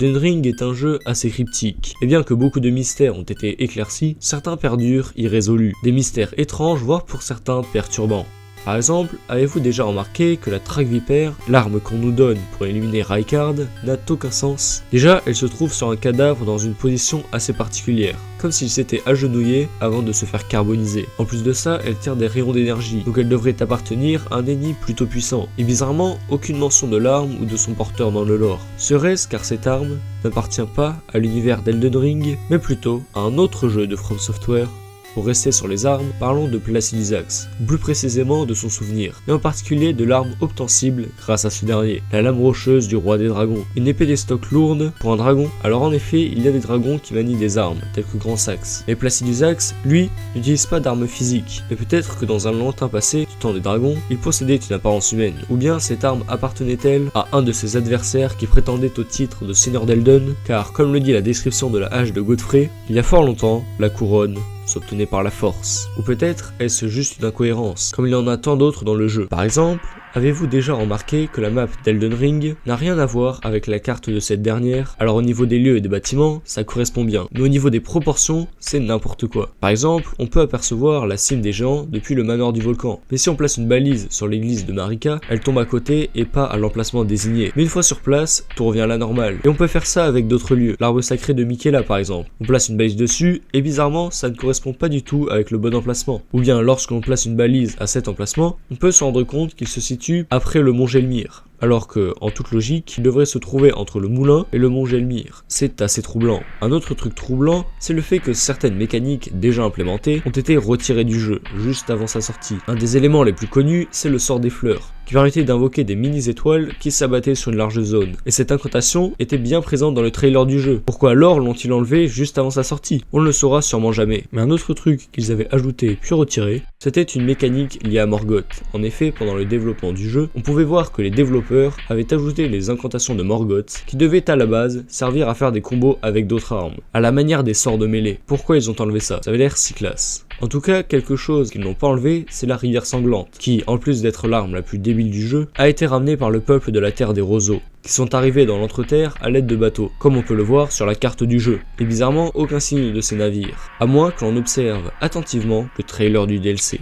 Elden Ring est un jeu assez cryptique, et bien que beaucoup de mystères ont été éclaircis, certains perdurent irrésolus, des mystères étranges voire pour certains perturbants. Par exemple, avez-vous déjà remarqué que la traque vipère, l'arme qu'on nous donne pour éliminer Rykard, n'a aucun sens? Déjà, elle se trouve sur un cadavre dans une position assez particulière, comme s'il s'était agenouillé avant de se faire carboniser. En plus de ça, elle tire des rayons d'énergie, donc elle devrait appartenir à un ennemi plutôt puissant. Et bizarrement, aucune mention de l'arme ou de son porteur dans le lore. Serait-ce car cette arme n'appartient pas à l'univers d'Elden Ring, mais plutôt à un autre jeu de From Software? Pour rester sur les armes, parlons de Placidusax, ou plus précisément de son souvenir, et en particulier de l'arme obtensible grâce à ce dernier, la lame rocheuse du roi des dragons, une épée des stocks lourde pour un dragon. Alors en effet, il y a des dragons qui manient des armes, telles que Grand Sax, mais Placidusax, lui, n'utilise pas d'armes physiques, mais peut-être que dans un lointain passé, du temps des dragons, il possédait une apparence humaine, ou bien cette arme appartenait-elle à un de ses adversaires qui prétendait au titre de Seigneur d'Elden, car comme le dit la description de la hache de Godfrey, il y a fort longtemps, la couronne s'obtenait par la force. Ou peut-être est-ce juste une incohérence, comme il y en a tant d'autres dans le jeu. Par exemple, avez-vous déjà remarqué que la map d'Elden Ring n'a rien à voir avec la carte de cette dernière? Alors au niveau des lieux et des bâtiments, ça correspond bien, mais au niveau des proportions, c'est n'importe quoi. Par exemple, on peut apercevoir la cime des géants depuis le manoir du volcan, mais si on place une balise sur l'église de Marika, elle tombe à côté et pas à l'emplacement désigné. Mais une fois sur place, tout revient à la normale. Et on peut faire ça avec d'autres lieux, l'arbre sacré de Miquella par exemple. On place une balise dessus, et bizarrement, ça ne correspond pas du tout avec le bon emplacement. Ou bien lorsque l'on place une balise à cet emplacement, on peut se rendre compte qu'il se situe après le mont Gelmir, alors que, en toute logique, il devrait se trouver entre le moulin et le mont Gelmir. C'est assez troublant. Un autre truc troublant, c'est le fait que certaines mécaniques déjà implémentées ont été retirées du jeu, juste avant sa sortie. Un des éléments les plus connus, c'est le sort des fleurs, qui permettait d'invoquer des mini-étoiles qui s'abattaient sur une large zone. Et cette incantation était bien présente dans le trailer du jeu. Pourquoi alors l'ont-ils enlevé juste avant sa sortie? On ne le saura sûrement jamais. Mais un autre truc qu'ils avaient ajouté puis retiré, c'était une mécanique liée à Morgoth. En effet, pendant le développement du jeu, on pouvait voir que les développeurs avaient ajouté les incantations de Morgoth, qui devaient à la base servir à faire des combos avec d'autres armes, à la manière des sorts de mêlée. Pourquoi ils ont enlevé ça? Ça avait l'air si classe. En tout cas, quelque chose qu'ils n'ont pas enlevé, c'est la rivière sanglante, qui, en plus d'être l'arme la plus débile du jeu, a été ramenée par le peuple de la terre des roseaux, qui sont arrivés dans l'entreterre à l'aide de bateaux, comme on peut le voir sur la carte du jeu, et bizarrement aucun signe de ces navires, à moins que l'on observe attentivement le trailer du DLC.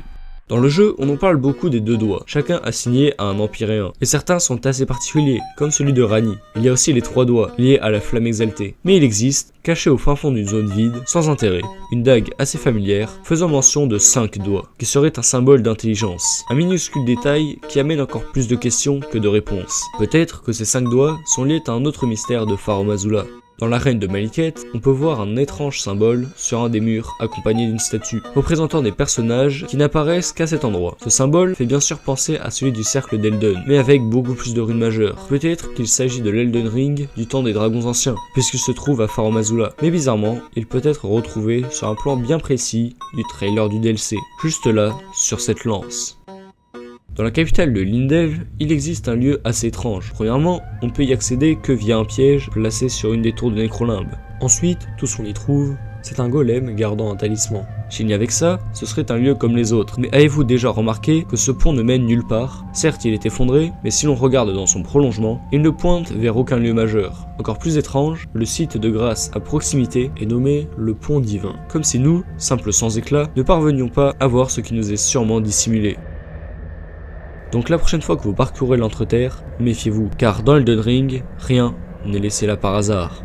Dans le jeu, on en parle beaucoup des deux doigts, chacun assigné à un empyréen, et certains sont assez particuliers, comme celui de Ranni. Il y a aussi les trois doigts, liés à la flamme exaltée. Mais il existe, caché au fin fond d'une zone vide, sans intérêt, une dague assez familière, faisant mention de 5 doigts, qui serait un symbole d'intelligence. Un minuscule détail qui amène encore plus de questions que de réponses. Peut-être que ces 5 doigts sont liés à un autre mystère de Farum Azula. Dans l'arène de Malekith, on peut voir un étrange symbole sur un des murs, accompagné d'une statue, représentant des personnages qui n'apparaissent qu'à cet endroit. Ce symbole fait bien sûr penser à celui du cercle d'Elden, mais avec beaucoup plus de runes majeures. Peut-être qu'il s'agit de l'Elden Ring du temps des dragons anciens, puisqu'il se trouve à Farum Azula. Mais bizarrement, il peut être retrouvé sur un plan bien précis du trailer du DLC, juste là, sur cette lance. Dans la capitale de Lindel, il existe un lieu assez étrange. Premièrement, on ne peut y accéder que via un piège placé sur une des tours de Nécrolimbe. Ensuite, tout ce qu'on y trouve, c'est un golem gardant un talisman. S'il n'y avait que ça, ce serait un lieu comme les autres. Mais avez-vous déjà remarqué que ce pont ne mène nulle part? Certes, il est effondré, mais si l'on regarde dans son prolongement, il ne pointe vers aucun lieu majeur. Encore plus étrange, le site de grâce à proximité est nommé le Pont Divin. Comme si nous, simples sans éclat, ne parvenions pas à voir ce qui nous est sûrement dissimulé. Donc la prochaine fois que vous parcourez l'entreterre, méfiez-vous, car dans Elden Ring, rien n'est laissé là par hasard.